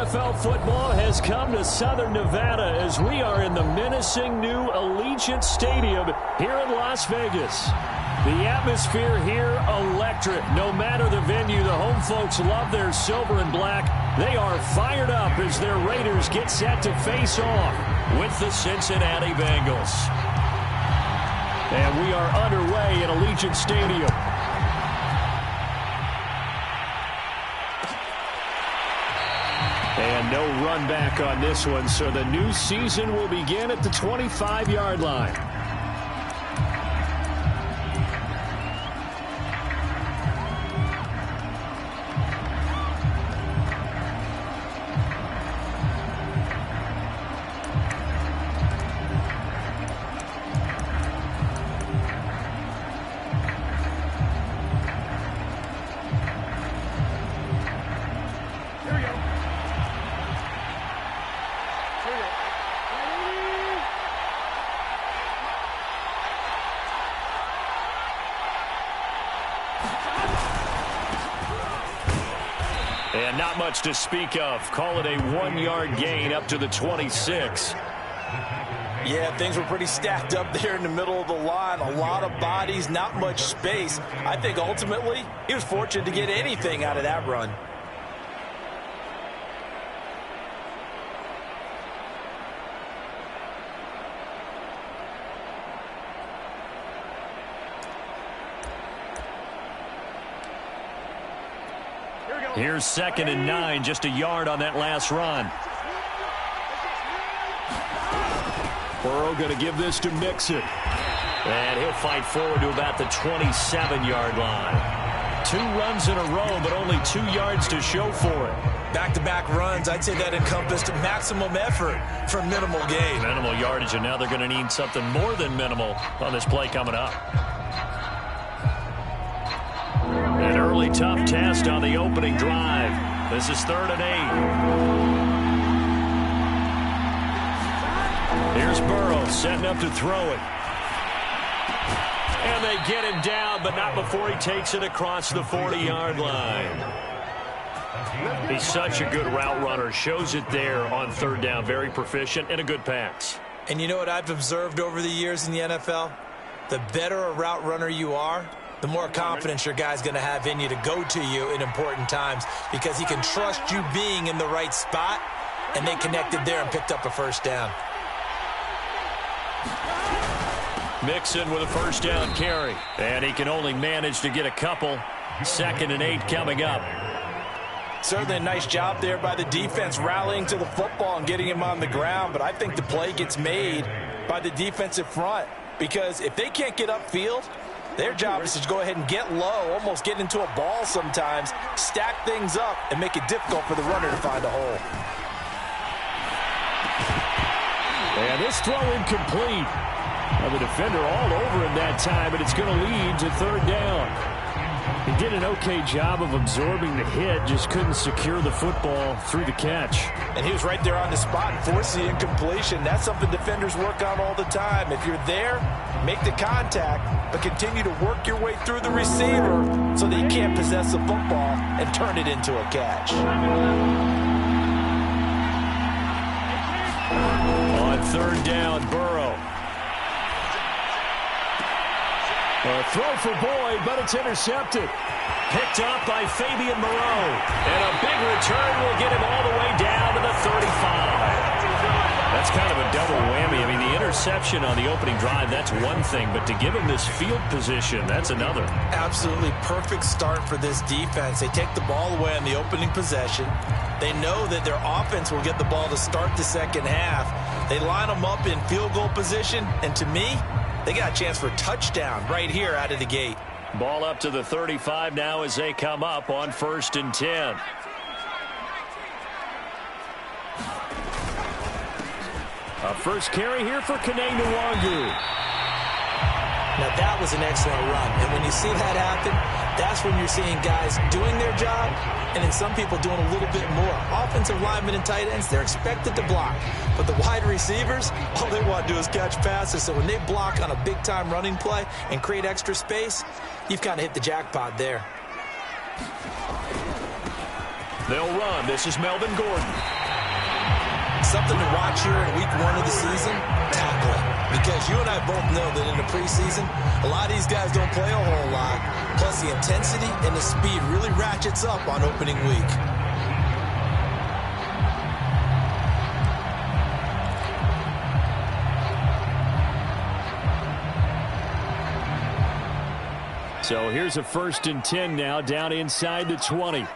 NFL football has come to Southern Nevada as we are in the menacing new Allegiant Stadium here in Las Vegas. The atmosphere here, electric. No matter the venue, the home folks love their silver and black. They are fired up as their Raiders get set to face off with the Cincinnati Bengals. And we are underway at Allegiant Stadium. And no run back on this one, so the new season will begin at the 25-yard line. And not much to speak of. Call it a 1-yard gain up to the 26. Yeah, things were pretty stacked up there in the middle of the line. A lot of bodies, not much space. I think ultimately he was fortunate to get anything out of that run. Here's 2nd and 9, just a yard on that last run. Burrow going to give this to Mixon. And he'll fight forward to about the 27-yard line. 2 runs in a row, but only 2 yards to show for it. Back-to-back runs, I'd say that encompassed maximum effort for minimal gain. Minimal yardage, and now they're going to need something more than minimal on this play coming up. An early tough test on the opening drive. This is 3rd and 8. Here's Burrow setting up to throw it. And they get him down, but not before he takes it across the 40-yard line. He's such a good route runner. Shows it there on 3rd down. Very proficient and a good pass. And you know what I've observed over the years in the NFL? The better a route runner you are, the more confidence your guy's going to have in you to go to you in important times because he can trust you being in the right spot, and they connected there and picked up a 1st down. Mixon with a 1st down carry, and he can only manage to get a couple. 2nd and 8 coming up. Certainly a nice job there by the defense rallying to the football and getting him on the ground, but I think the play gets made by the defensive front because if they can't get upfield, their job is to go ahead and get low, almost get into a ball sometimes, stack things up, and make it difficult for the runner to find a hole. And this throw incomplete. Well, the defender all over him that time, but it's going to lead to 3rd down. He did an okay job of absorbing the hit, just couldn't secure the football through the catch. And he was right there on the spot and forced the incompletion. That's something defenders work on all the time. If you're there, make the contact, but continue to work your way through the receiver so that you can't possess the football and turn it into a catch. On 3rd down, Burrow. A throw for Boyd, but it's intercepted. Picked up by Fabian Moreau. And a big return will get him all the way down to the 35. That's kind of a double whammy. I mean, the interception on the opening drive, that's one thing. But to give him this field position, that's another. Absolutely perfect start for this defense. They take the ball away on the opening possession. They know that their offense will get the ball to start the 2nd half. They line them up in field goal position. And to me, they got a chance for a touchdown right here out of the gate. Ball up to the 35 now as they come up on 1st and 10. A first carry here for Kene Nwangu. Now that was an excellent run. And when you see that happen, that's when you're seeing guys doing their job and then some people doing a little bit more. Offensive linemen and tight ends, they're expected to block. But the wide receivers, all they want to do is catch passes. So when they block on a big-time running play and create extra space, you've kind of hit the jackpot there. They'll run. This is Melvin Gordon. Something to watch here in week 1 of the season, tackling. Because you and I both know that in the preseason, a lot of these guys don't play a whole lot. Plus, the intensity and the speed really ratchets up on opening week. So here's a 1st and 10 now, down inside the 20.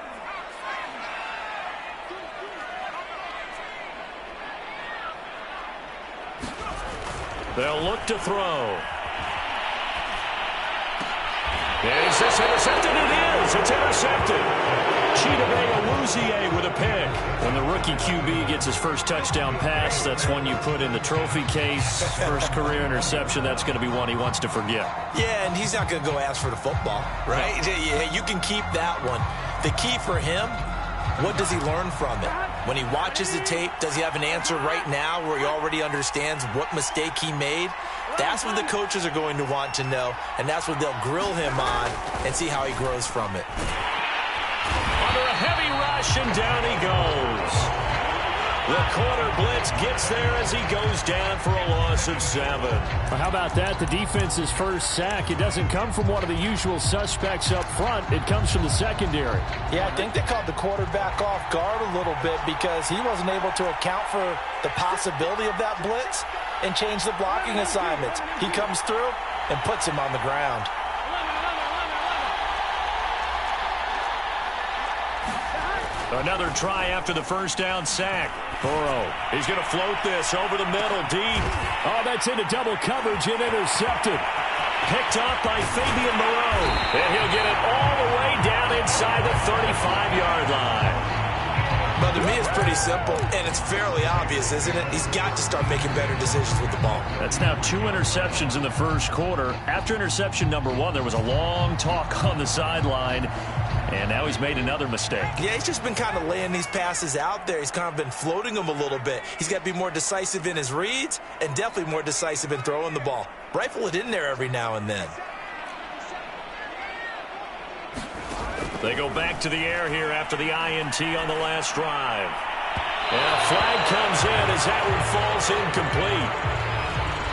They'll look to throw. Is this intercepted? It is. It's intercepted. Chidobe with a pick. When the rookie QB gets his first touchdown pass, that's one you put in the trophy case. First career interception, that's going to be one he wants to forget. Yeah, and he's not going to go ask for the football, right? No. Yeah, you can keep that one. The key for him, what does he learn from it? When he watches the tape, does he have an answer right now where he already understands what mistake he made? That's what the coaches are going to want to know, and that's what they'll grill him on and see how he grows from it. Under a heavy rush, and down he goes. The corner blitz gets there as he goes down for a loss of 7. Well, how about that? The defense's first sack. It doesn't come from one of the usual suspects up front. It comes from the secondary. Yeah, I think they caught the quarterback off guard a little bit because he wasn't able to account for the possibility of that blitz and change the blocking assignments. He comes through and puts him on the ground. Another try after the first down sack. Burrow, he's going to float this over the middle, deep. Oh, that's into double coverage and intercepted. Picked off by Fabian Moreau. And he'll get it all the way down inside the 35-yard line. But to me, it's pretty simple, and it's fairly obvious, isn't it? He's got to start making better decisions with the ball. That's now 2 interceptions in the first quarter. After interception number 1, there was a long talk on the sideline. And now he's made another mistake. Yeah, he's just been kind of laying these passes out there. He's kind of been floating them a little bit. He's got to be more decisive in his reads and definitely more decisive in throwing the ball. Rifle it in there every now and then. They go back to the air here after the INT on the last drive. And a flag comes in as that one falls incomplete.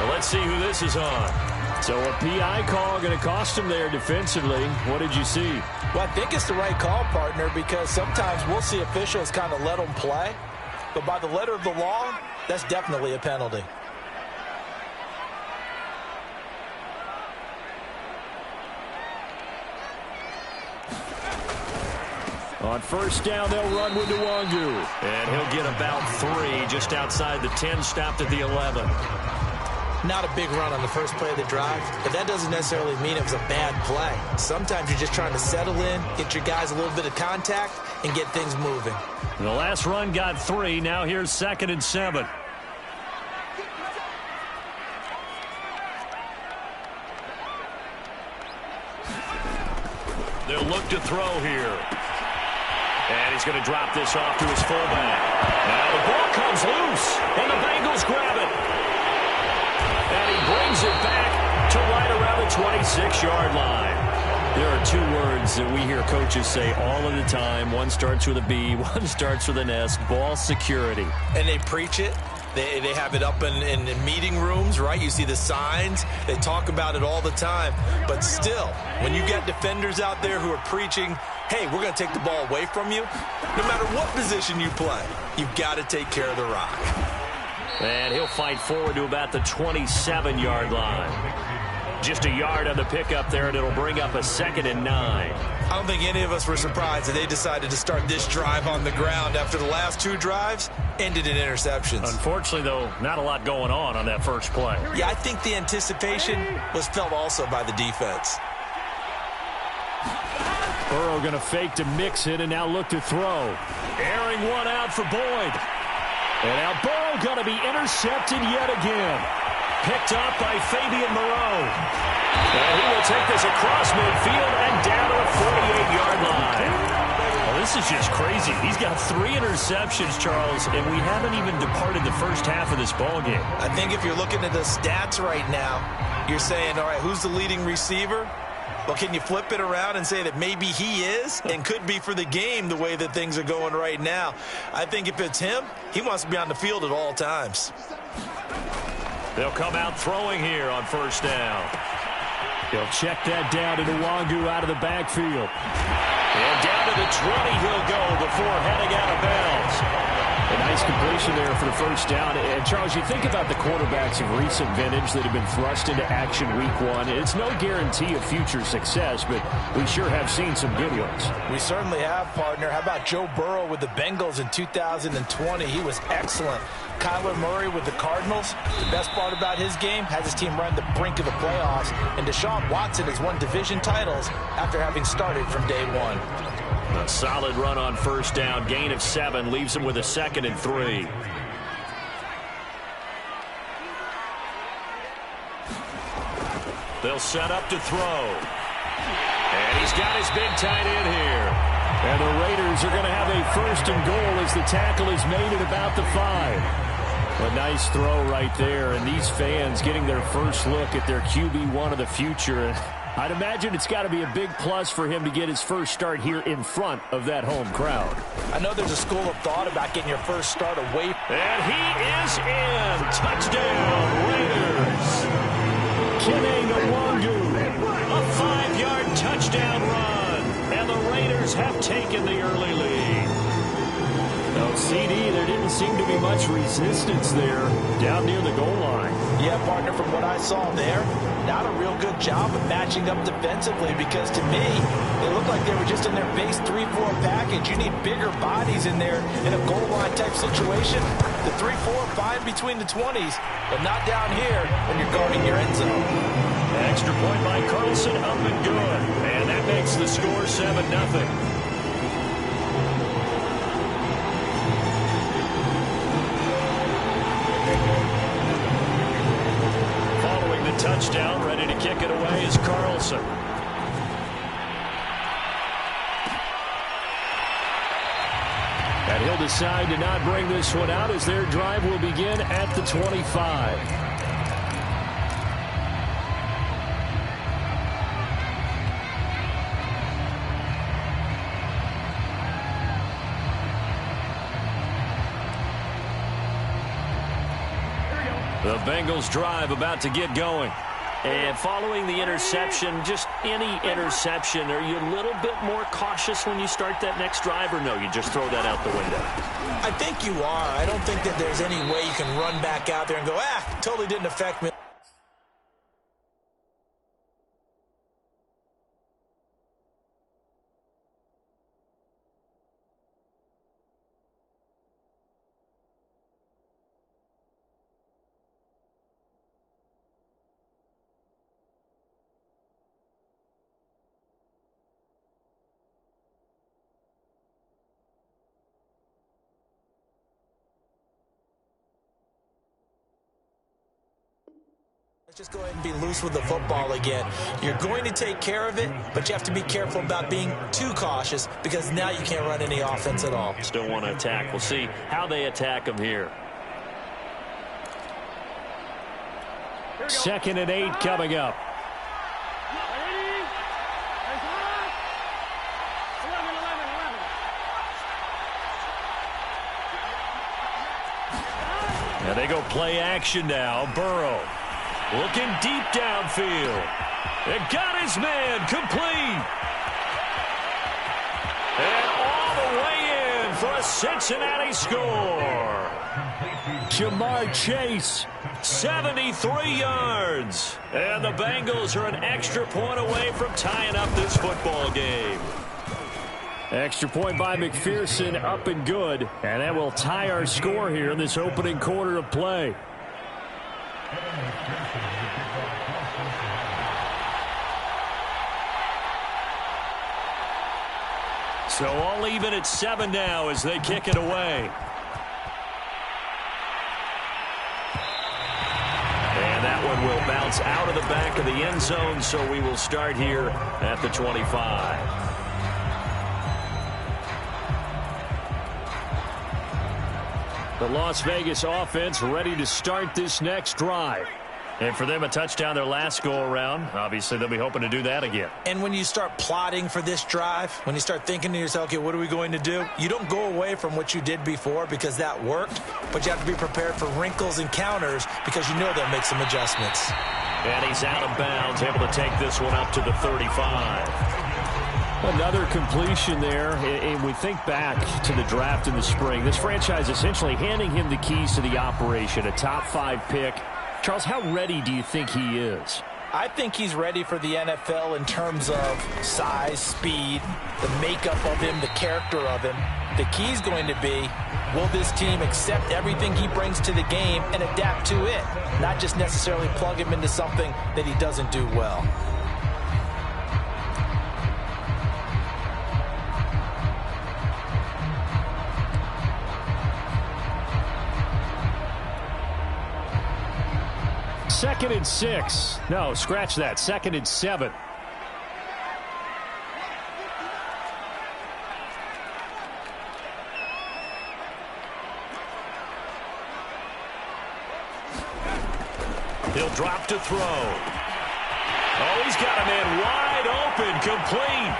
Well, let's see who this is on. So a PI call going to cost him there defensively. What did you see? Well, I think it's the right call, partner, because sometimes we'll see officials kind of let them play. But by the letter of the law, that's definitely a penalty. On first down, they'll run with Nwangu. And he'll get about 3 just outside the 10, stopped at the 11. Not a big run on the first play of the drive, but that doesn't necessarily mean it was a bad play. Sometimes you're just trying to settle in, get your guys a little bit of contact, and get things moving. And the last run got 3. Now here's 2nd and 7. They'll look to throw here. And he's going to drop this off to his fullback. Now the ball comes loose, and the Bengals grab it. And he brings it back to right around the 26-yard line. There are 2 words that we hear coaches say all of the time. One starts with a B, one starts with an S, ball security. And they preach it. They have it up in meeting rooms, right? You see the signs. They talk about it all the time. But still, when you got defenders out there who are preaching, hey, we're going to take the ball away from you, no matter what position you play, you've got to take care of the rock. And he'll fight forward to about the 27-yard line. Just a yard on the pickup there, and it'll bring up a 2nd and 9. I don't think any of us were surprised that they decided to start this drive on the ground after the last 2 drives ended in interceptions. Unfortunately, though, not a lot going on that first play. Yeah, I think the anticipation was felt also by the defense. Burrow going to fake to mix it and now look to throw. Airing one out for Boyd. And now Burrow going to be intercepted yet again. Picked up by Fabian Moreau. And he will take this across midfield and down to the 48-yard line. Well, this is just crazy. He's got 3 interceptions, Charles, and we haven't even departed the first half of this ballgame. I think if you're looking at the stats right now, you're saying, all right, who's the leading receiver? Well, can you flip it around and say that maybe he is and could be for the game the way that things are going right now? I think if it's him, he wants to be on the field at all times. They'll come out throwing here on first down. He'll check that down to Nwangu out of the backfield. And down to the 20 he'll go before heading out of bounds. A nice completion there for the first down. And, Charles, you think about the quarterbacks of recent vintage that have been thrust into action week one. It's no guarantee of future success, but we sure have seen some good ones. We certainly have, partner. How about Joe Burrow with the Bengals in 2020? He was excellent. Kyler Murray with the Cardinals. The best part about his game, has his team run the brink of the playoffs. And Deshaun Watson has won division titles after having started from day one. A solid run on first down. Gain of 7 leaves him with a 2nd and 3. They'll set up to throw. And he's got his big tight end here. And the Raiders are going to have a 1st and goal as the tackle is made at about the 5. A nice throw right there. And these fans getting their first look at their QB1 of the future. I'd imagine it's got to be a big plus for him to get his first start here in front of that home crowd. I know there's a school of thought about getting your first start away. And he is in. Touchdown, Raiders. Kene Nwangu. A 5-yard touchdown run. And the Raiders have taken the early lead. No, CD, there didn't seem to be much resistance there down near the goal line. Yeah, partner, from what I saw there, not a real good job of matching up defensively because to me, they looked like they were just in their base 3-4 package. You need bigger bodies in there in a goal line type situation. The 3-4 fine between the 20s, but not down here when you're guarding your end zone. Extra point by Carlson, up and good. And that makes the score 7-0. Touchdown, ready to kick it away is Carlson. And he'll decide to not bring this one out as their drive will begin at the 25. The Bengals drive about to get going. And following the interception, just any interception, are you a little bit more cautious when you start that next drive, or no, you just throw that out the window? I think you are. I don't think that there's any way you can run back out there and go, totally didn't affect me. Let's just go ahead and be loose with the football again. You're going to take care of it, but you have to be careful about being too cautious because now you can't run any offense at all. Still want to attack. We'll see how they attack them here. 2nd and 8 coming up. And they go play action now. Burrow. Looking deep downfield. And got his man complete. And all the way in for a Cincinnati score. Jamar Chase, 73 yards. And the Bengals are an extra point away from tying up this football game. Extra point by McPherson, up and good. And that will tie our score here in this opening quarter of play. So all even at 7 now as they kick it away. And that one will bounce out of the back of the end zone, so we will start here at the 25. The Las Vegas offense ready to start this next drive. And for them, a touchdown their last go-around. Obviously, they'll be hoping to do that again. And when you start plotting for this drive, when you start thinking to yourself, okay, what are we going to do? You don't go away from what you did before because that worked, but you have to be prepared for wrinkles and counters because you know they'll make some adjustments. And he's out of bounds, able to take this one up to the 35. Another completion there, and we think back to the draft in the spring. This franchise essentially handing him the keys to the operation, a top 5 pick. Charles, how ready do you think he is? I think he's ready for the NFL in terms of size, speed, the makeup of him, the character of him. The key's going to be, will this team accept everything he brings to the game and adapt to it, not just necessarily plug him into something that he doesn't do well. Second and 6. No, scratch that. Second and 7. He'll drop to throw. Oh, he's got a man wide open, complete.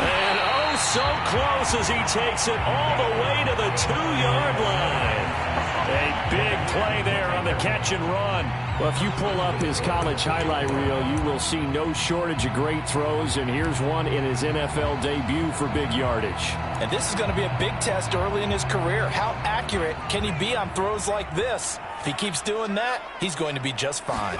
And oh, so close as he takes it all the way to the 2-yard line. A big play there on the catch and run. Well, if you pull up his college highlight reel, you will see no shortage of great throws, and here's one in his NFL debut for big yardage. And this is going to be a big test early in his career. How accurate can he be on throws like this? If he keeps doing that, he's going to be just fine.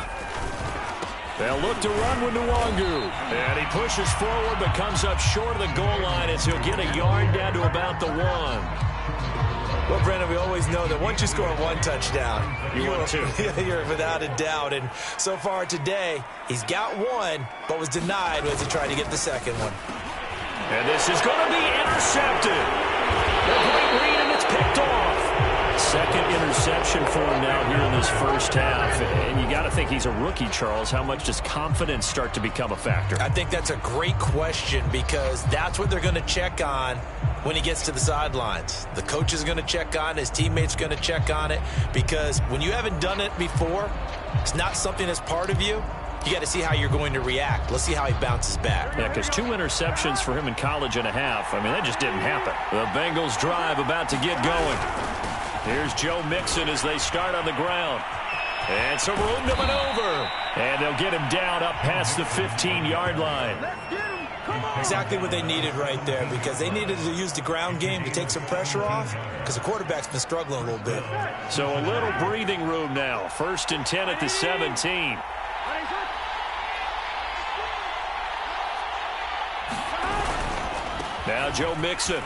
They'll look to run with Nwangu. And he pushes forward but comes up short of the goal line as he'll get a yard down to about the 1. Well, Brandon, we always know that once you score one touchdown, you're without a doubt. And so far today, he's got one, but was denied as he tried to get the second one. And this is going to be intercepted. A great read, and it's picked off. Second interception for him now here in this first half. And you got to think he's a rookie, Charles. How much does confidence start to become a factor? I think that's a great question because that's what they're going to check on when he gets to the sidelines. The coach is going to check on it. His teammates are going to check on it because when you haven't done it before, it's not something that's part of you. You got to see how you're going to react. Let's see how he bounces back. Yeah, because 2 interceptions for him in college and a half. I mean, that just didn't happen. The Bengals drive about to get going. Here's Joe Mixon as they start on the ground. And some room to maneuver. And they'll get him down up past the 15-yard line. Exactly what they needed right there because they needed to use the ground game to take some pressure off because the quarterback's been struggling a little bit. So a little breathing room now. 1st and 10 at the 17. Now Joe Mixon.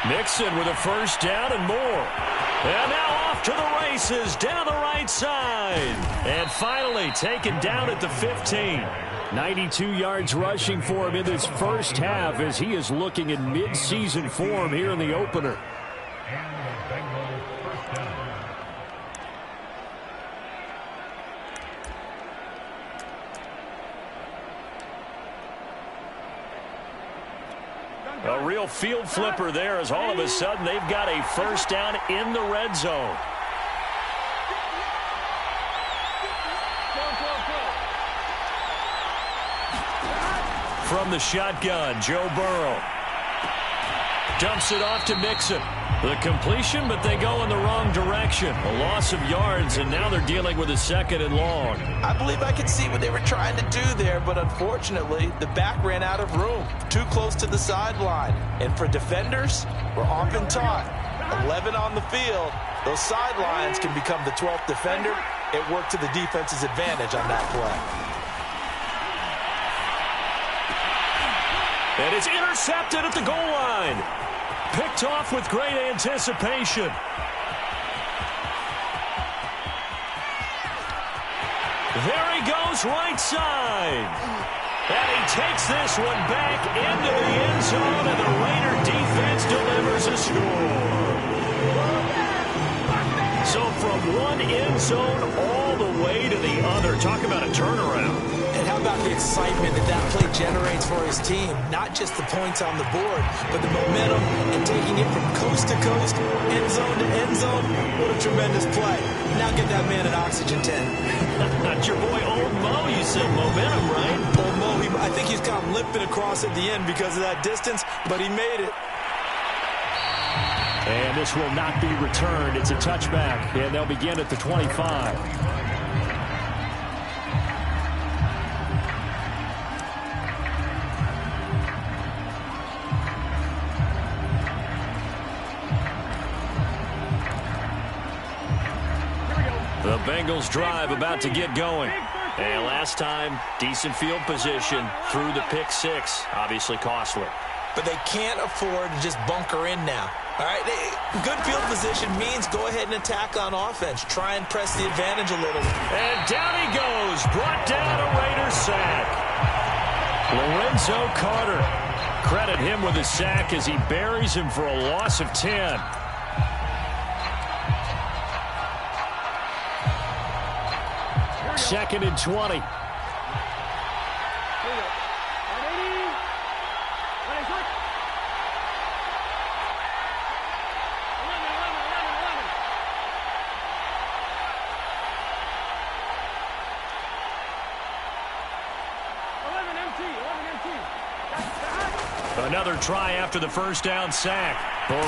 Mixon with a first down and more. And now off to the races down the right side. And finally taken down at the 15. 92 yards rushing for him in this first half as he is looking in mid-season form here in the opener. A real field flipper there as all of a sudden they've got a first down in the red zone. From the shotgun, Joe Burrow dumps it off to Mixon. The completion, but they go in the wrong direction. A loss of yards, and now they're dealing with a 2nd and long. I believe I could see what they were trying to do there, but unfortunately, the back ran out of room. Too close to the sideline. And for defenders, we're often taught, 11 on the field, those sidelines can become the 12th defender. It worked to the defense's advantage on that play. And it's intercepted at the goal line. Picked off with great anticipation. There he goes right side. And he takes this one back into the end zone, and the Raider defense delivers a score. So from one end zone all the way to the other. Talk about a turnaround. And how about the excitement that play generates for his team. Not just the points on the board, but the momentum and taking it from coast to coast, end zone to end zone. What a tremendous play. Now get that man an oxygen tent. Not your boy Old Mo, you said momentum, right? Old Mo, I think he's kind of limping across at the end because of that distance, but he made it. And this will not be returned. It's a touchback, and they'll begin at the 25. The Bengals drive about to get going. And last time, decent field position through the pick six. Obviously costly. But they can't afford to just bunker in now. All right, good field position means go ahead and attack on offense. Try and press the advantage a little. And down he goes. Brought down a Raiders sack. Lorenzo Carter. Credit him with a sack as he buries him for a loss of 10. Second and 20. Another try after the first down sack. Burrow.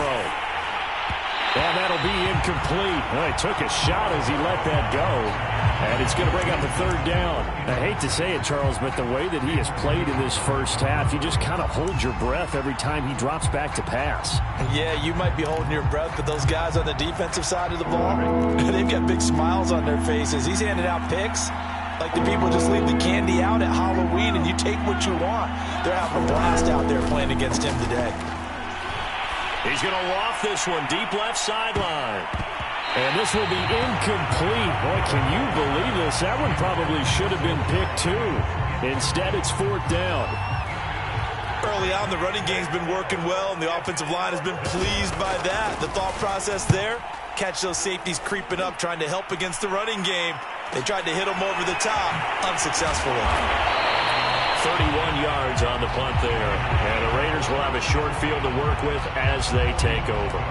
And that'll be incomplete. Well, he took a shot as he let that go. And it's going to bring up a third down. I hate to say it, Charles, but the way that he has played in this first half, you just kind of hold your breath every time he drops back to pass. Yeah, you might be holding your breath, but those guys on the defensive side of the ball, they've got big smiles on their faces. He's handing out picks like the people just leave the candy out at Halloween and you take what you want. They're having a blast out there playing against him today. He's going to loft this one deep left sideline. And this will be incomplete. Boy, can you believe this? That one probably should have been picked too. Instead, it's fourth down. Early on, the running game's been working well, and the offensive line has been pleased by that. The thought process there, catch those safeties creeping up, trying to help against the running game. They tried to hit him over the top, unsuccessfully. 31 yards on the punt there. And the Raiders will have a short field to work with as they take over.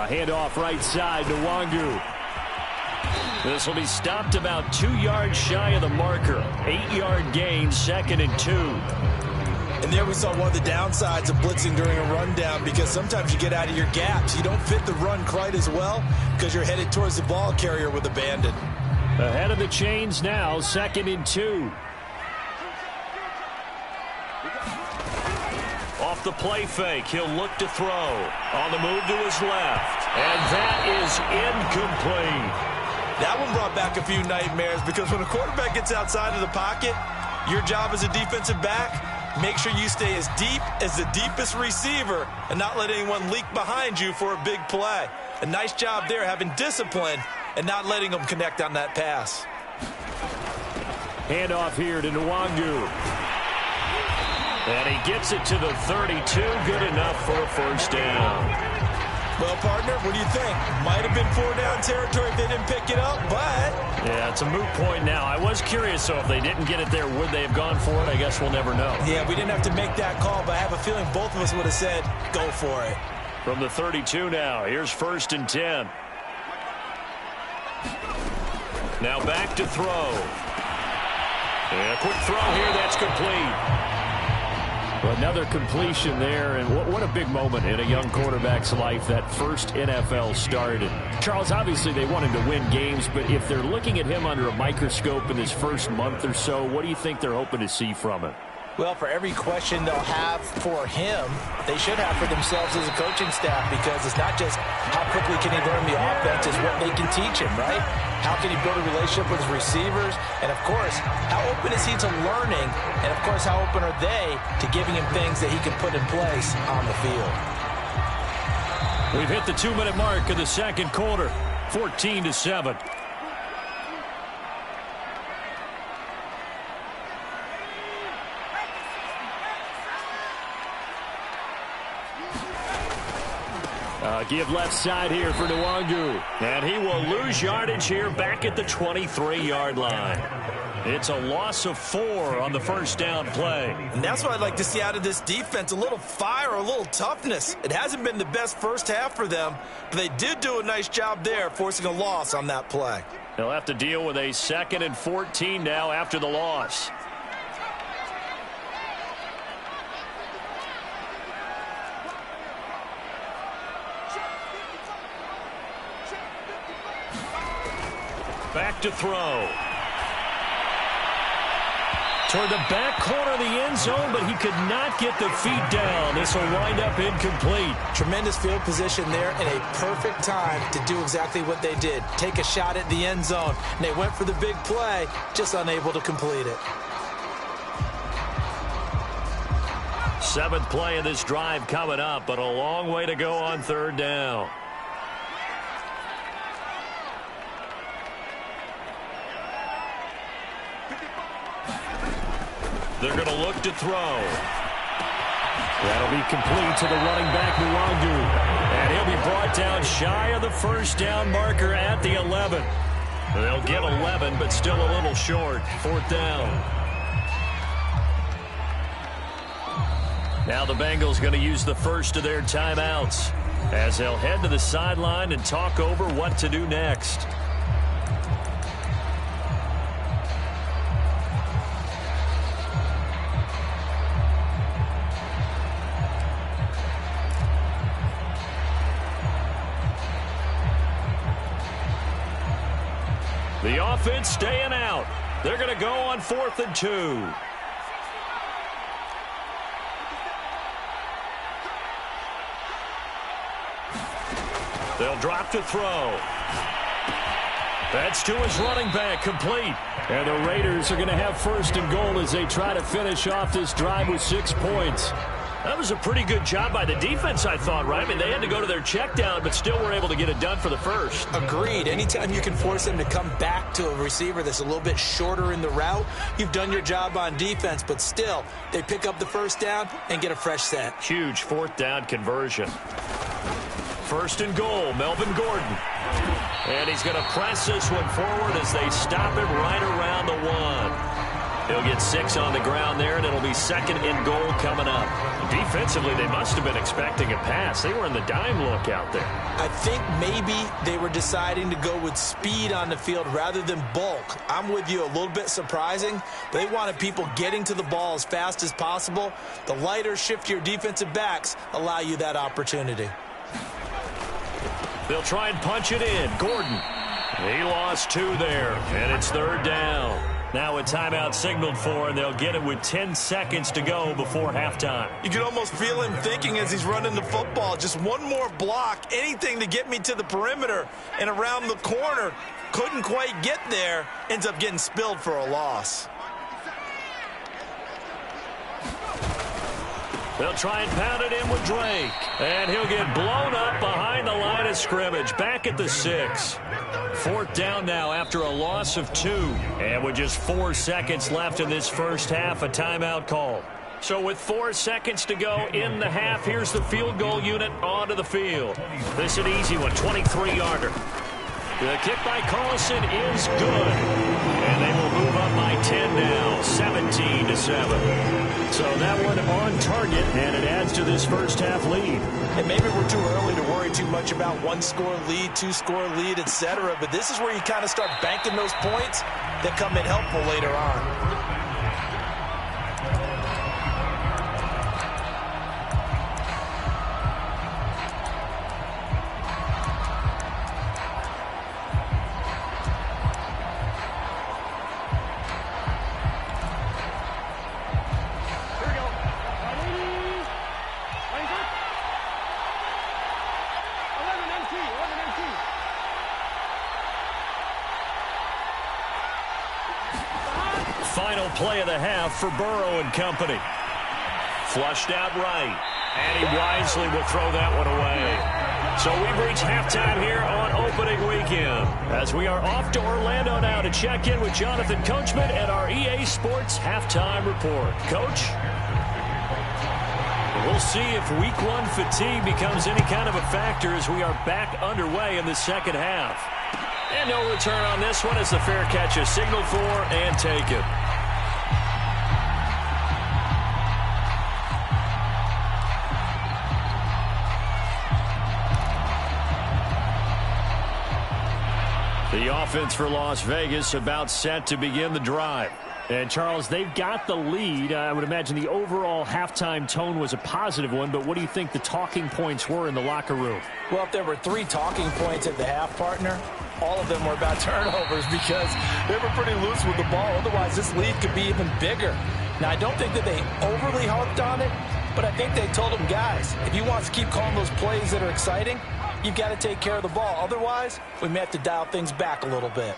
Handoff right side to Wangu. This will be stopped about 2 yards shy of the marker. 8-yard gain, second and 2. And there we saw one of the downsides of blitzing during a rundown, because sometimes you get out of your gaps. You don't fit the run quite as well because you're headed towards the ball carrier with abandon. Ahead of the chains now, second and 2. Off the play fake, he'll look to throw. On the move to his left. And that is incomplete. That one brought back a few nightmares, because when a quarterback gets outside of the pocket, your job as a defensive back, make sure you stay as deep as the deepest receiver and not let anyone leak behind you for a big play. A nice job there, having discipline and not letting them connect on that pass. Handoff here to Nwangu. And he gets it to the 32. Good enough for a first down. Well, partner, what do you think? Might have been 4-down territory if they didn't pick it up, but... Yeah, it's a moot point now. I was curious, so if they didn't get it there, would they have gone for it? I guess we'll never know. Yeah, we didn't have to make that call, but I have a feeling both of us would have said, go for it. From the 32 now, here's first and 10. Now back to throw. And a quick throw here, that's complete. Another completion there, and what a big moment in a young quarterback's life, that first NFL start. And Charles, obviously they want him to win games, but if they're looking at him under a microscope in his first month or so, what do you think they're hoping to see from him? Well, for every question they'll have for him, they should have for themselves as a coaching staff, because it's not just how quickly can he learn the offense, it's what they can teach him, right? How can he build a relationship with his receivers? And, of course, how open is he to learning? And, of course, how open are they to giving him things that he can put in place on the field? We've hit the 2-minute mark of the second quarter, 14-7. Give left side here for Nwangu. And he will lose yardage here back at the 23-yard line. It's a loss of 4 on the first down play. And that's what I'd like to see out of this defense, a little fire, a little toughness. It hasn't been the best first half for them, but they did do a nice job there, forcing a loss on that play. They'll have to deal with a 2nd and 14 now after the loss. Back to throw. Toward the back corner of the end zone, but he could not get the feet down. This will wind up incomplete. Tremendous field position there and a perfect time to do exactly what they did. Take a shot at the end zone. And they went for the big play, just unable to complete it. 7th play of this drive coming up, but a long way to go on 3rd down. They're going to look to throw. That'll be complete to the running back, Nwangu. And he'll be brought down shy of the first down marker at the 11. They'll get 11, but still a little short. 4th down. Now the Bengals going to use the first of their timeouts as they'll head to the sideline and talk over what to do next. The offense staying out. They're going to go on 4th and 2. They'll drop to throw. That's to his running back, complete. And the Raiders are going to have 1st and goal as they try to finish off this drive with 6 points. That was a pretty good job by the defense, I thought, right? I mean, they had to go to their check down, but still were able to get it done for the first. Agreed. Anytime you can force them to come back to a receiver that's a little bit shorter in the route, you've done your job on defense, but still, they pick up the first down and get a fresh set. Huge 4th down conversion. 1st and goal, Melvin Gordon. And he's going to press this one forward as they stop him right around the 1. He'll get 6 on the ground there, and it'll be 2nd and goal coming up. Defensively, they must have been expecting a pass. They were in the dime look out there. I think maybe they were deciding to go with speed on the field rather than bulk. I'm with you, a little bit surprising. They wanted people getting to the ball as fast as possible. The lighter, shiftier defensive backs allow you that opportunity. They'll try and punch it in. Gordon. He lost 2 there, and it's 3rd down. Now a timeout signaled for, and they'll get it with 10 seconds to go before halftime. You can almost feel him thinking as he's running the football. Just one more block, anything to get me to the perimeter and around the corner. Couldn't quite get there. Ends up getting spilled for a loss. They'll try and pound it in with Drake. And he'll get blown up behind the line of scrimmage. Back at the 6. 4th down now after a loss of 2. And with just 4 seconds left in this first half, a timeout call. So with 4 seconds to go in the half, here's the field goal unit onto the field. This is an easy one, 23-yarder. The kick by Carlson is good. And they will move up by 10 now, 17-7. So that one on target, and it adds to this first half lead. And maybe we're too early to worry too much about 1-score lead, 2-score lead, etc. But this is where you kind of start banking those points that come in helpful later on. Final play of the half for Burrow and company. Flushed out right. And he wisely will throw that one away. So we've reached halftime here on opening weekend. As we are off to Orlando now to check in with Jonathan Coachman at our EA Sports Halftime Report. Coach? Well, We'll see if week one fatigue becomes any kind of a factor as we are back underway in the second half. And no return on this one as the fair catch is signaled for and taken. The offense for Las Vegas about set to begin the drive. And, Charles, they've got the lead. I would imagine the overall halftime tone was a positive one, but what do you think the talking points were in the locker room? Well, if there were 3 talking points at the half, partner, all of them were about turnovers because they were pretty loose with the ball. Otherwise, this lead could be even bigger. Now, I don't think that they overly harped on it, but I think they told them, guys, if you want to keep calling those plays that are exciting, you've got to take care of the ball. Otherwise, we may have to dial things back a little bit.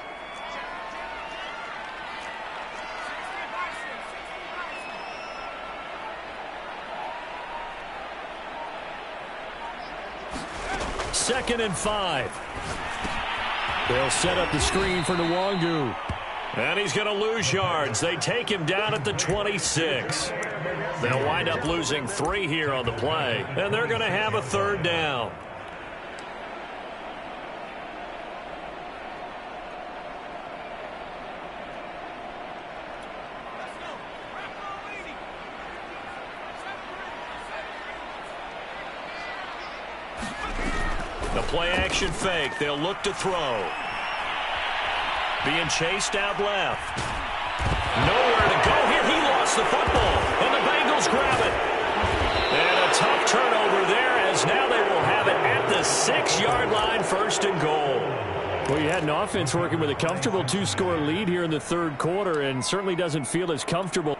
Second and 5. They'll set up the screen for Nwangu. And he's going to lose yards. They take him down at the 26. They'll wind up losing 3 here on the play. And they're going to have a third down. The play-action fake. They'll look to throw. Being chased out left. Nowhere to go here. He lost the football, and the Bengals grab it. And a tough turnover there as now they will have it at the 6-yard line, first and goal. Well, you had an offense working with a comfortable 2-score lead here in the third quarter and certainly doesn't feel as comfortable.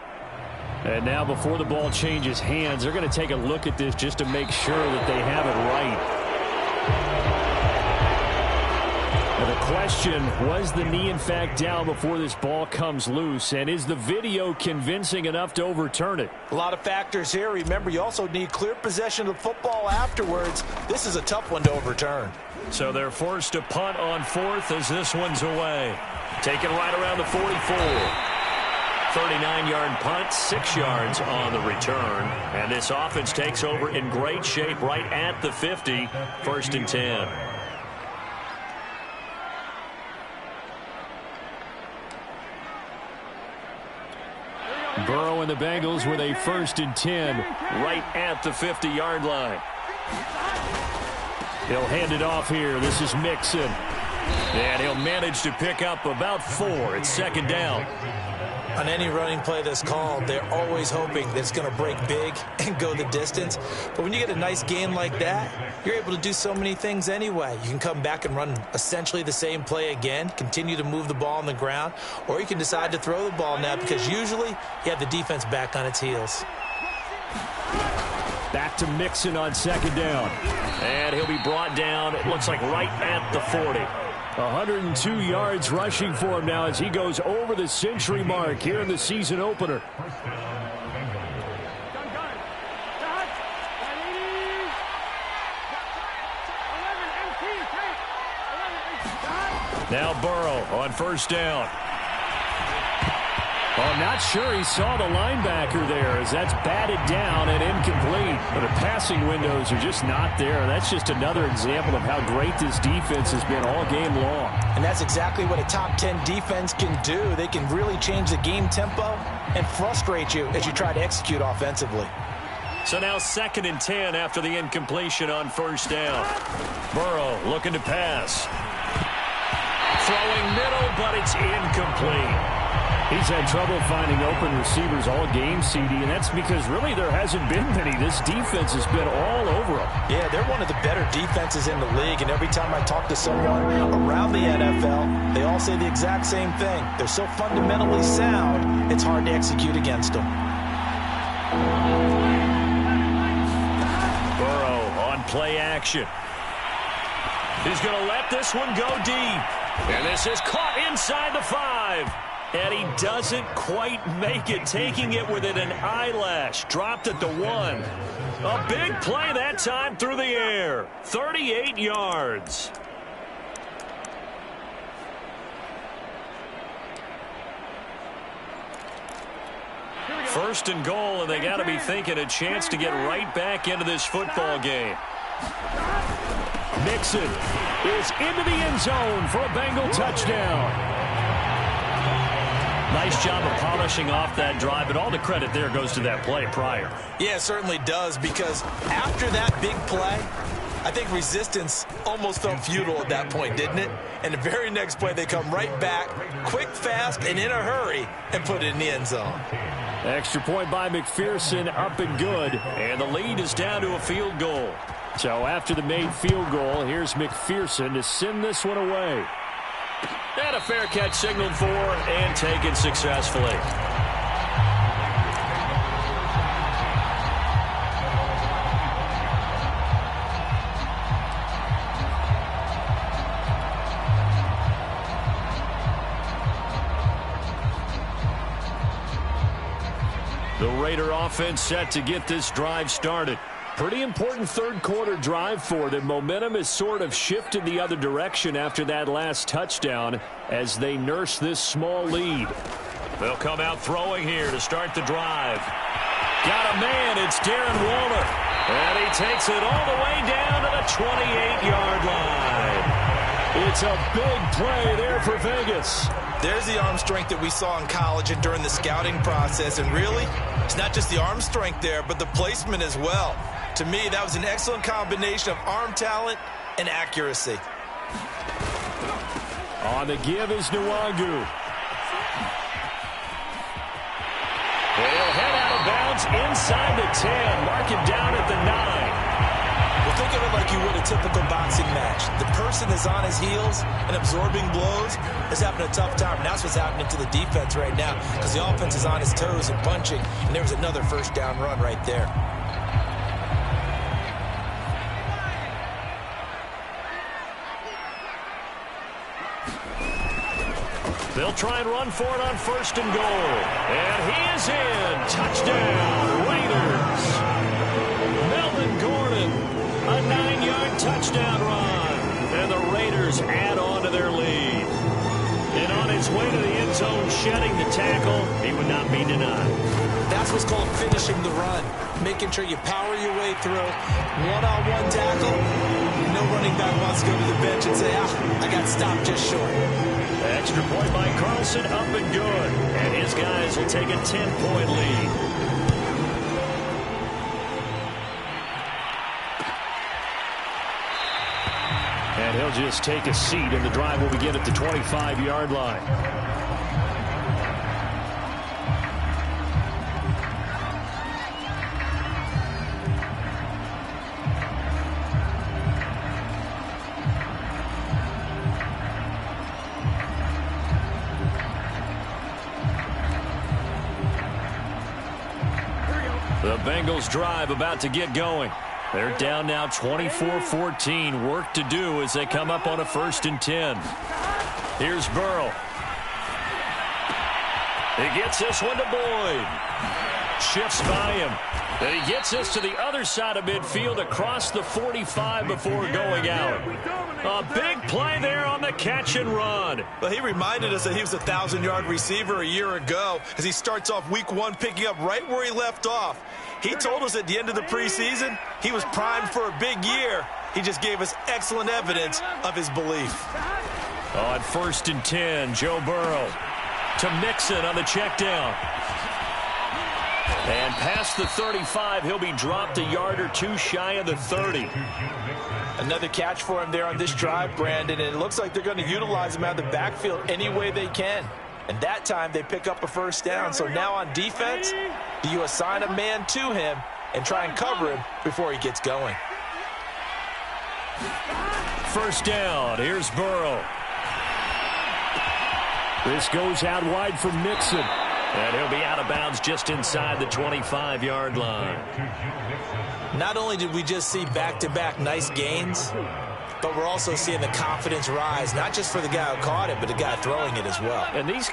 And now before the ball changes hands, they're going to take a look at this just to make sure that they have it right. Now the question, was the knee in fact down before this ball comes loose? And is the video convincing enough to overturn it? A lot of factors here. Remember, you also need clear possession of the football afterwards. This is a tough one to overturn. So they're forced to punt on 4th as this one's away. Taken right around the 44. 39-yard punt, 6 yards on the return. And this offense takes over in great shape right at the 50, first and 10. Burrow and the Bengals with a first and 10 right at the 50-yard line. He'll hand it off here. This is Mixon. And he'll manage to pick up about 4. It's second down. On any running play that's called, they're always hoping that it's going to break big and go the distance. But when you get a nice game like that, you're able to do so many things anyway. You can come back and run essentially the same play again, continue to move the ball on the ground, or you can decide to throw the ball now because usually you have the defense back on its heels. Back to Mixon on second down. And he'll be brought down, it looks like right at the 40. 102 yards rushing for him now as he goes over the century mark here in the season opener. Now Burrow on first down. Well, I'm not sure he saw the linebacker there as that's batted down and incomplete. But the passing windows are just not there. That's just another example of how great this defense has been all game long. And that's exactly what a top 10 defense can do. They can really change the game tempo and frustrate you as you try to execute offensively. So now second and 10 after the incompletion on first down. Burrow looking to pass. Throwing middle, but it's incomplete. He's had trouble finding open receivers all game, CD, and that's because really there hasn't been many. This defense has been all over them. Yeah, they're one of the better defenses in the league, and every time I talk to someone around the NFL, they all say the exact same thing. They're so fundamentally sound, it's hard to execute against them. Burrow on play action. He's going to let this one go deep. And this is caught inside the 5. And he doesn't quite make it, taking it within an eyelash. Dropped at the 1. A big play that time through the air. 38 yards. First and goal, and they got to be thinking a chance to get right back into this football game. Mixon is into the end zone for a Bengal touchdown. Nice job of polishing off that drive, but all the credit there goes to that play prior. Yeah, it certainly does, because after that big play, I think resistance almost felt futile at that point, didn't it? And the very next play, they come right back, quick, fast, and in a hurry, and put it in the end zone. Extra point by McPherson, up and good. And the lead is down to a field goal. So after the made field goal, here's McPherson to send this one away. And a fair catch signaled for and taken successfully. The Raider offense set to get this drive started. Pretty important third quarter drive for them. Momentum has sort of shifted the other direction after that last touchdown as they nurse this small lead. They'll come out throwing here to start the drive. Got a man, it's Darren Waller. And he takes it all the way down to the 28-yard line. It's a big play there for Vegas. There's the arm strength that we saw in college and during the scouting process. And really, it's not just the arm strength there, but the placement as well. To me, that was an excellent combination of arm talent and accuracy. On the give is Nwangu. They'll head out of bounds inside the 10. Mark him down at the 9. Well, think of it like you would a typical boxing match. The person is on his heels and absorbing blows is having a tough time. And that's what's happening to the defense right now, because the offense is on his toes and punching. And there was another first down run right there. They'll try and run for it on first and goal. And he is in. Touchdown, Raiders. Melvin Gordon, a 9-yard touchdown run. And the Raiders add on to their lead. And on his way to the end zone, shedding the tackle, he would not be denied. That's what's called finishing the run. Making sure you power your way through. One-on-one tackle. No running back wants to go to the bench and say, I got stopped just short. Extra point by Carlson, up and good. And his guys will take a 10-point lead. And he'll just take a seat, and the drive will begin at the 25-yard line. The Bengals drive about to get going. They're down now 24-14. Work to do as they come up on a 1st and 10. Here's Burrow. He gets this one to Boyd. Shifts by him. And he gets this to the other side of midfield across the 45 before going out. A big play there on the catch and run. Well, he reminded us that he was a 1,000-yard receiver a year ago as he starts off week 1 picking up right where he left off. He told us at the end of the preseason he was primed for a big year. He just gave us excellent evidence of his belief. On 1st and 10, Joe Burrow to Mixon on the check down. And past the 35, he'll be dropped a yard or two shy of the 30. Another catch for him there on this drive, Brandon, and it looks like they're going to utilize him out of the backfield any way they can. And that time they pick up a first down. So now on defense, do you assign a man to him and try and cover him before he gets going? First down, here's Burrow. This goes out wide for Mixon. And he'll be out of bounds just inside the 25-yard line. Not only did we just see back-to-back nice gains, but we're also seeing the confidence rise, not just for the guy who caught it, but the guy throwing it as well. And these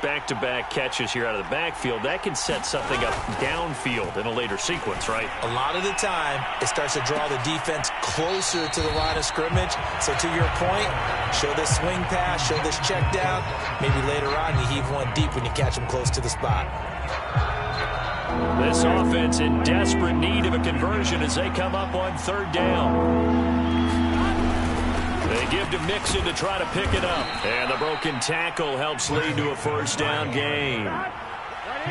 back-to-back catches here out of the backfield, that can set something up downfield in a later sequence, right? A lot of the time, it starts to draw the defense closer to the line of scrimmage. So to your point, show this swing pass, show this check down. Maybe later on you heave one deep when you catch him close to the spot. This offense in desperate need of a conversion as they come up on third down. They give to Mixon to try to pick it up. And the broken tackle helps lead to a first down gain.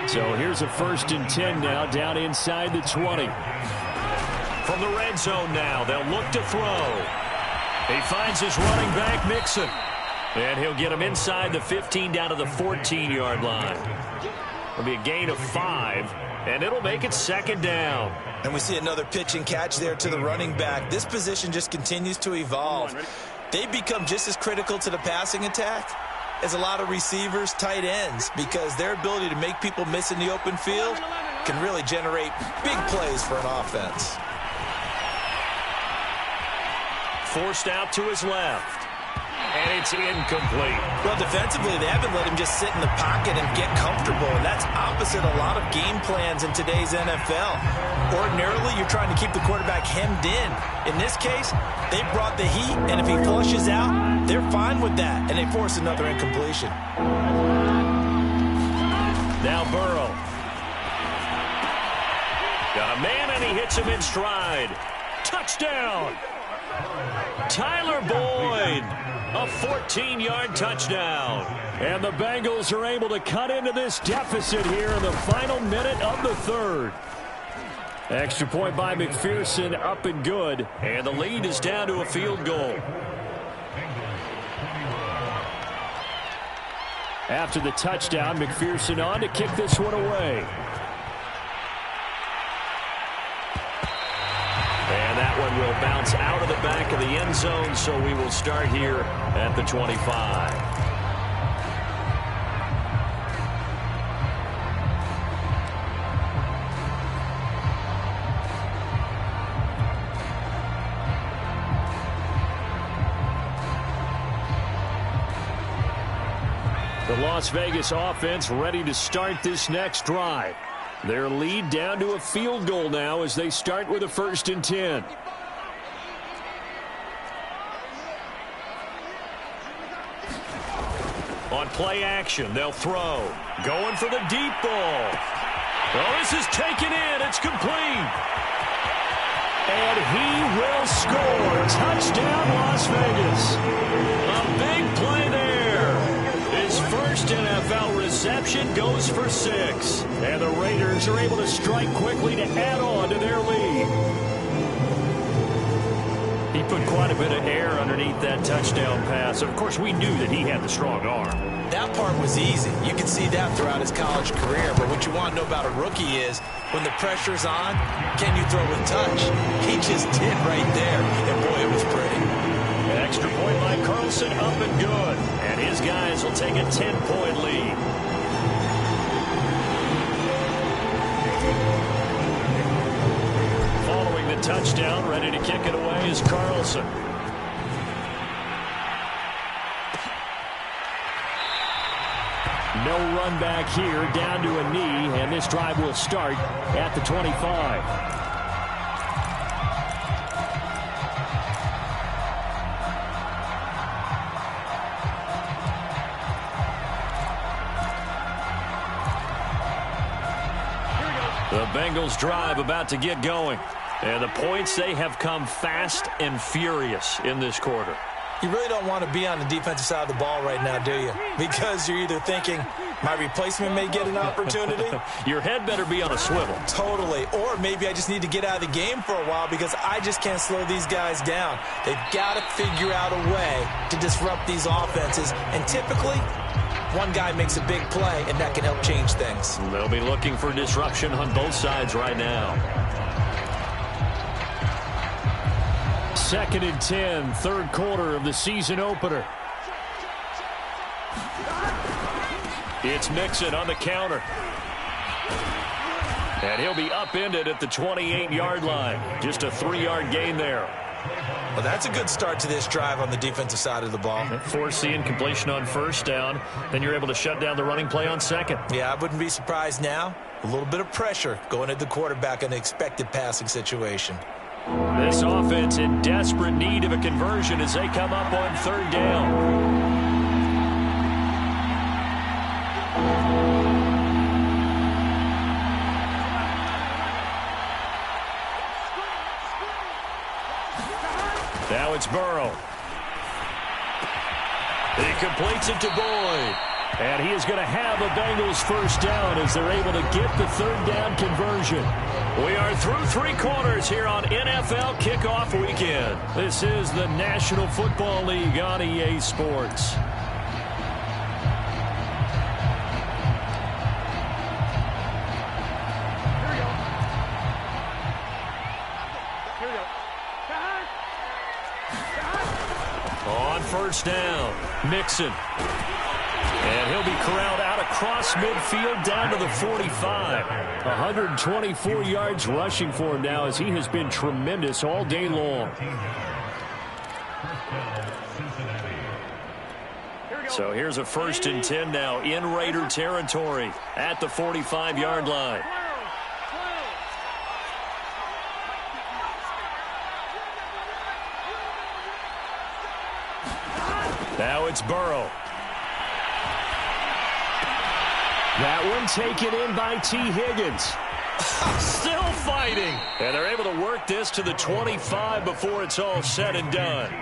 So here's a 1st and 10 now down inside the 20. From the red zone now, they'll look to throw. He finds his running back, Mixon. And he'll get him inside the 15 down to the 14-yard line. It'll be a gain of 5, and it'll make it 2nd down. And we see another pitch and catch there to the running back. This position just continues to evolve. They become just as critical to the passing attack as a lot of receivers, tight ends, because their ability to make people miss in the open field can really generate big plays for an offense. Forced out to his left. And it's incomplete. Well, defensively, they haven't let him just sit in the pocket and get comfortable, and that's opposite a lot of game plans in today's NFL. Ordinarily, you're trying to keep the quarterback hemmed in. In this case, they brought the heat, and if he flushes out, they're fine with that, and they force another incompletion. Now Burrow. Got a man, and he hits him in stride. Touchdown! Tyler Boyd. A 14-yard touchdown. And the Bengals are able to cut into this deficit here in the final minute of the 3rd. Extra point by McPherson, up and good. And the lead is down to a field goal. After the touchdown, McPherson on to kick this one away. And that one will bounce out of the back of the end zone, so we will start here at the 25. The Las Vegas offense ready to start this next drive. Their lead down to a field goal now as they start with a 1st and 10. On play action, they'll throw. Going for the deep ball. Oh, this is taken in. It's complete. And he will score. Touchdown, Las Vegas. A big play there. His first NFL reception goes for 6. And the Raiders are able to strike quickly to add on to their lead. He put quite a bit of air underneath that touchdown pass. Of course, we knew that he had the strong arm. That part was easy. You can see that throughout his college career. But what you want to know about a rookie is when the pressure's on, can you throw with touch? He just did right there. And boy, it was pretty. An extra point by Carlson, up and good. And his guys will take a 10-point lead. Following the touchdown, ready to kick it away is Carlson. No run back here, down to a knee, and this drive will start at the 25. The Bengals drive about to get going. And the points, they have come fast and furious in this quarter. You really don't want to be on the defensive side of the ball right now, do you? Because you're either thinking, my replacement may get an opportunity. Your head better be on a swivel. Totally. Or maybe I just need to get out of the game for a while because I just can't slow these guys down. They've got to figure out a way to disrupt these offenses. And typically, one guy makes a big play, and that can help change things. They'll be looking for disruption on both sides right now. 2nd and 10, 3rd quarter of the season opener. It's Mixon on the counter. And he'll be upended at the 28-yard line. Just a 3-yard gain there. Well, that's a good start to this drive on the defensive side of the ball. Force the incompletion on 1st down. Then you're able to shut down the running play on 2nd. Yeah, I wouldn't be surprised now. A little bit of pressure going at the quarterback in an expected passing situation. This offense in desperate need of a conversion as they come up on 3rd down. it's Burrow. He completes it to Boyd. And he is going to have a Bengals first down as they're able to get the third down conversion. We are through 3 quarters here on NFL Kickoff Weekend. This is the National Football League on EA Sports. On first down, Mixon. And he'll be corralled out across midfield down to the 45. 124 yards rushing for him now as he has been tremendous all day long. So here's a 1st and 10 now in Raider territory at the 45-yard line. Now it's Burrow. That one taken in by T. Higgins. Still fighting. And they're able to work this to the 25 before it's all said and done.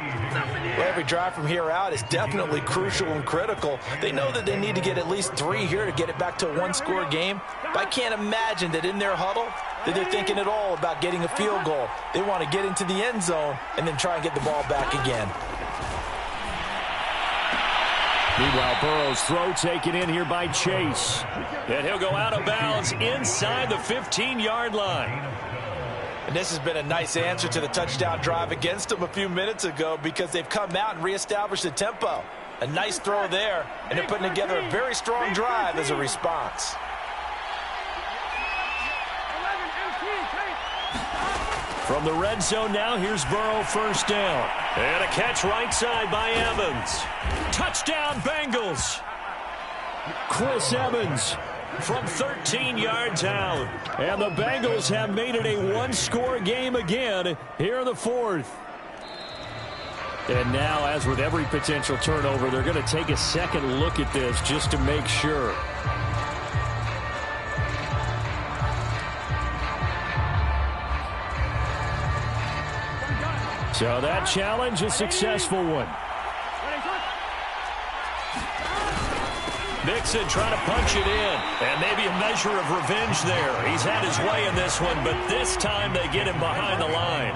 Every drive from here out is definitely crucial and critical. They know that they need to get at least 3 here to get it back to a 1-score game. But I can't imagine that in their huddle that they're thinking at all about getting a field goal. They want to get into the end zone and then try and get the ball back again. Meanwhile, Burrow's throw taken in here by Chase. And he'll go out of bounds inside the 15-yard line. And this has been a nice answer to the touchdown drive against them a few minutes ago because they've come out and reestablished the tempo. A nice throw there, and they're putting together a very strong drive as a response. From the red zone now, here's Burrow first down. And a catch right side by Evans. Touchdown, Bengals. Chris Evans from 13 yards out. And the Bengals have made it a 1-score game again here in the 4th. And now, as with every potential turnover, they're going to take a second look at this just to make sure. So that challenge, a successful one. Mixon trying to punch it in. And maybe a measure of revenge there. He's had his way in this one, but this time they get him behind the line.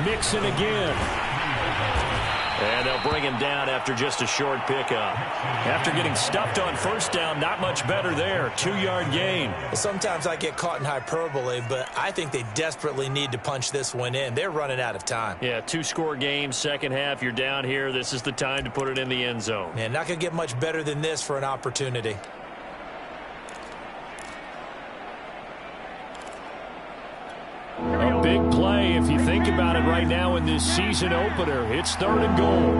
Mixon again. And they'll bring him down after just a short pickup. After getting stuffed on first down, not much better there. 2-yard gain. Sometimes I get caught in hyperbole, but I think they desperately need to punch this one in. They're running out of time. Yeah, 2-score game, second half. You're down here. This is the time to put it in the end zone. Yeah, not going to get much better than this for an opportunity. A big play if you think about it right now in this season opener. It's 3rd and goal.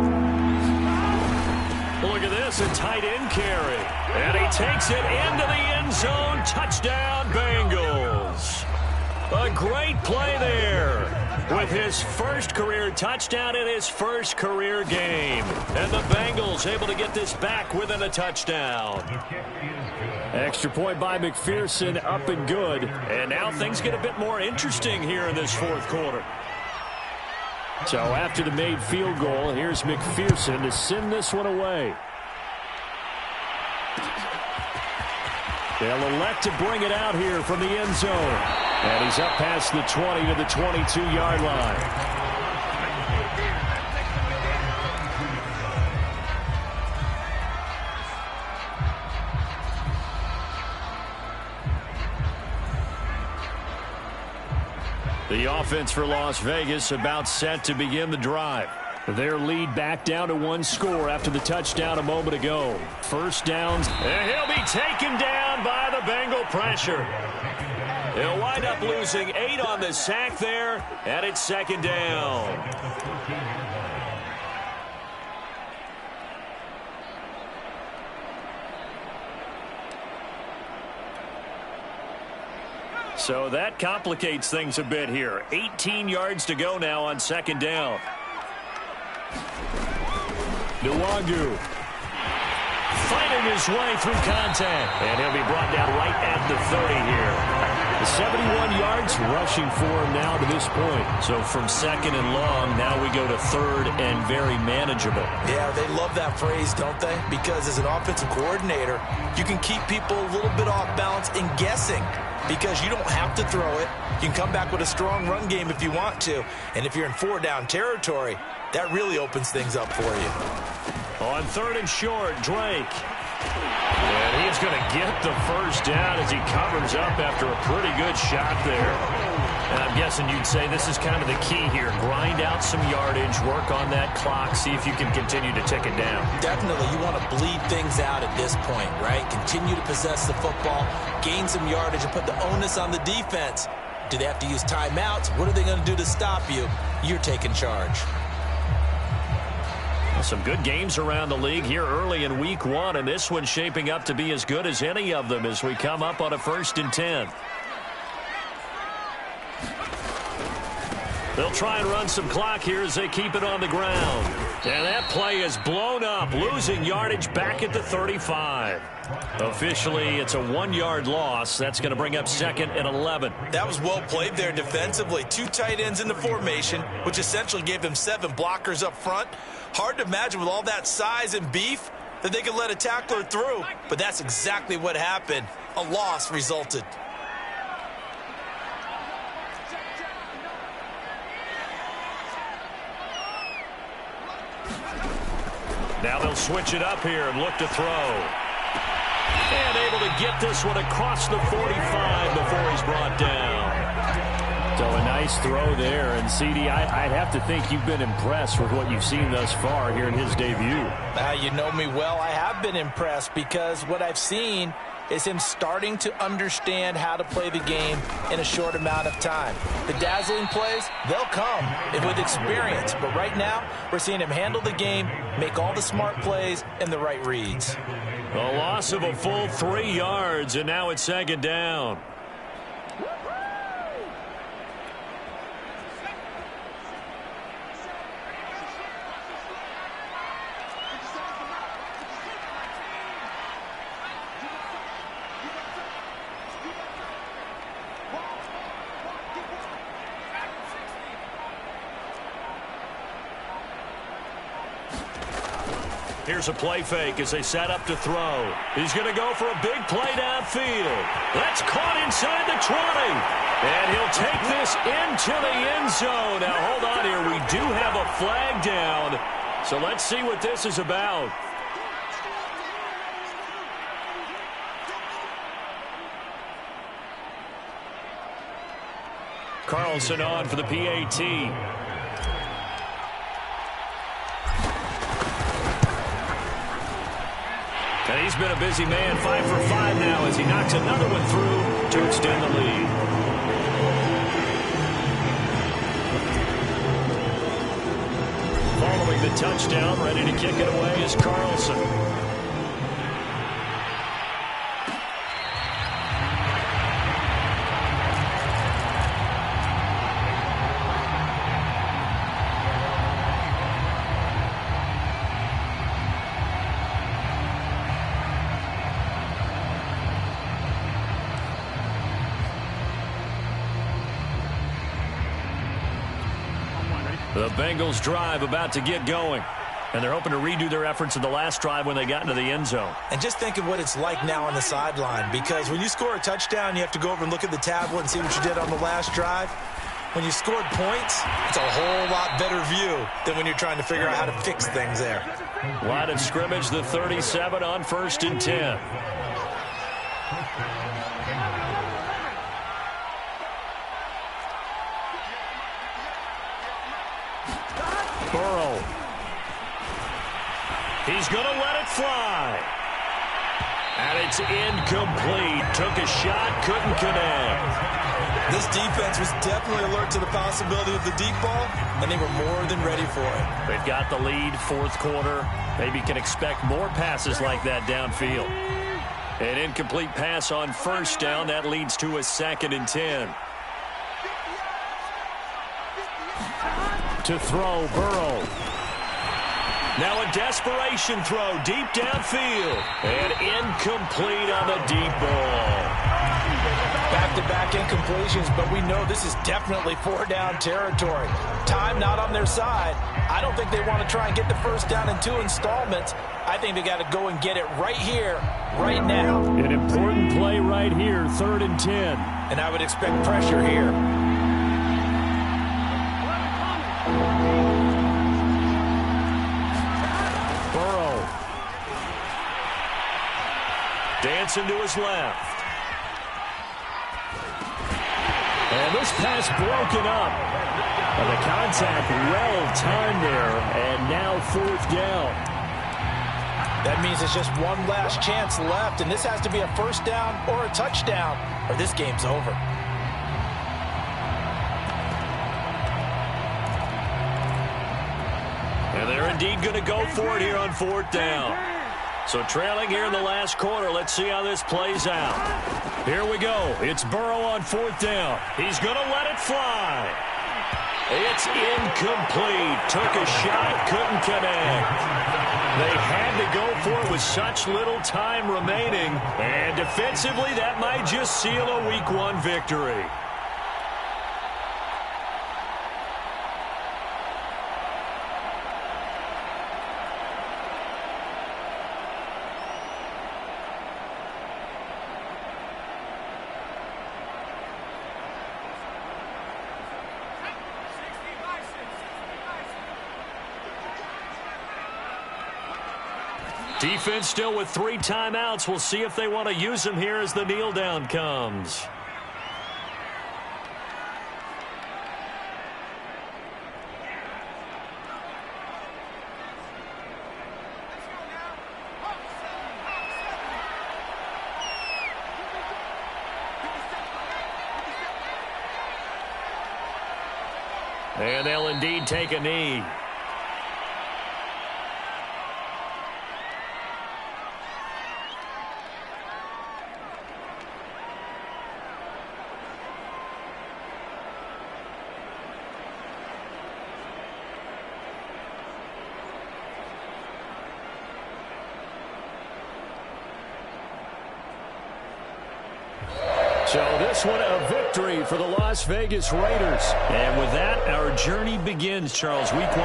Look at this, a tight end carry. And he takes it into the end zone. Touchdown, Bengals. A great play there with his first career touchdown in his first career game. And the Bengals able to get this back within a touchdown. Extra point by McPherson, up and good. And now things get a bit more interesting here in this 4th quarter. So after the made field goal, here's McPherson to send this one away. They'll elect to bring it out here from the end zone. And he's up past the 20 to the 22-yard line. The offense for Las Vegas about set to begin the drive. Their lead back down to 1 score after the touchdown a moment ago. First downs. And he'll be taken down by the Bengal pressure. He'll wind up losing 8 on the sack there, and it's 2nd down. So that complicates things a bit here. 18 yards to go now on 2nd down. Nwangu fighting his way through contact. And he'll be brought down right at the 30 here. The 71 yards rushing for him now to this point. So from second and long, now we go to third and very manageable. Yeah, they love that phrase, don't they? Because as an offensive coordinator, you can keep people a little bit off balance and guessing because you don't have to throw it. You can come back with a strong run game if you want to. And if you're in 4-down territory, that really opens things up for you. On third and short, Drake. And he's going to get the first down as he covers up after a pretty good shot there. And I'm guessing you'd say this is kind of the key here. Grind out some yardage, work on that clock, see if you can continue to tick it down. Definitely. You want to bleed things out at this point, right? Continue to possess the football, gain some yardage, and put the onus on the defense. Do they have to use timeouts? What are they going to do to stop you? You're taking charge. Some good games around the league here early in week 1, and this one's shaping up to be as good as any of them as we come up on a 1st and 10. They'll try and run some clock here as they keep it on the ground. And that play is blown up, losing yardage back at the 35. Officially, it's a 1-yard loss. That's going to bring up 2nd and 11. That was well played there defensively. 2 tight ends in the formation, which essentially gave them 7 blockers up front. Hard to imagine with all that size and beef that they could let a tackler through. But that's exactly what happened. A loss resulted. Now they'll switch it up here and look to throw. And able to get this one across the 45 before he's brought down. So a nice throw there. And, CD, I'd have to think you've been impressed with what you've seen thus far here in his debut. You know me well. I have been impressed because what I've seen is him starting to understand how to play the game in a short amount of time. The dazzling plays, they'll come with experience. But right now, we're seeing him handle the game, make all the smart plays, and the right reads. A loss of a full 3 yards, and now it's 2nd down. Here's a play fake as they set up to throw. He's going to go for a big play downfield. That's caught inside the 20. And he'll take this into the end zone. Now, hold on here. We do have a flag down. So let's see what this is about. Carlson on for the PAT. And he's been a busy man, 5 for 5 now as he knocks another one through to extend the lead. Following the touchdown, ready to kick it away is Carlson. The Bengals drive about to get going. And they're hoping to redo their efforts in the last drive when they got into the end zone. And just think of what it's like now on the sideline. Because when you score a touchdown, you have to go over and look at the tablet and see what you did on the last drive. When you scored points, it's a whole lot better view than when you're trying to figure out how to fix things there. Line of scrimmage, the 37 on 1st and 10. Burrow. He's going to let it fly. And it's incomplete. Took a shot, couldn't connect. This defense was definitely alert to the possibility of the deep ball, and they were more than ready for it. They've got the lead, 4th quarter. Maybe can expect more passes like that downfield. An incomplete pass on 1st down. That leads to a 2nd and 10. To throw, Burrow. Now a desperation throw deep downfield. And incomplete on the deep ball. Back-to-back incompletions, but we know this is definitely four-down territory. Time not on their side. I don't think they want to try and get the first down in 2 installments. I think they got to go and get it right here, right now. An important play right here, 3rd and 10. And I would expect pressure here. Burrow. Dancing to his left. And this pass broken up. And the contact well-timed there. And now 4th down. That means it's just one last chance left, and this has to be a first down or a touchdown, or this game's over. And they're indeed going to go for it here on 4th down. So trailing here in the last quarter. Let's see how this plays out. Here we go. It's Burrow on 4th down. He's going to let it fly. It's incomplete. Took a shot, couldn't connect. They had to go for it with such little time remaining. And defensively, that might just seal a Week 1 victory. Defense still with 3 timeouts. We'll see if they want to use them here as the kneel down comes. And they'll indeed take a knee. So this one a victory for the Las Vegas Raiders. And with that, our journey begins, Charles. Week 1.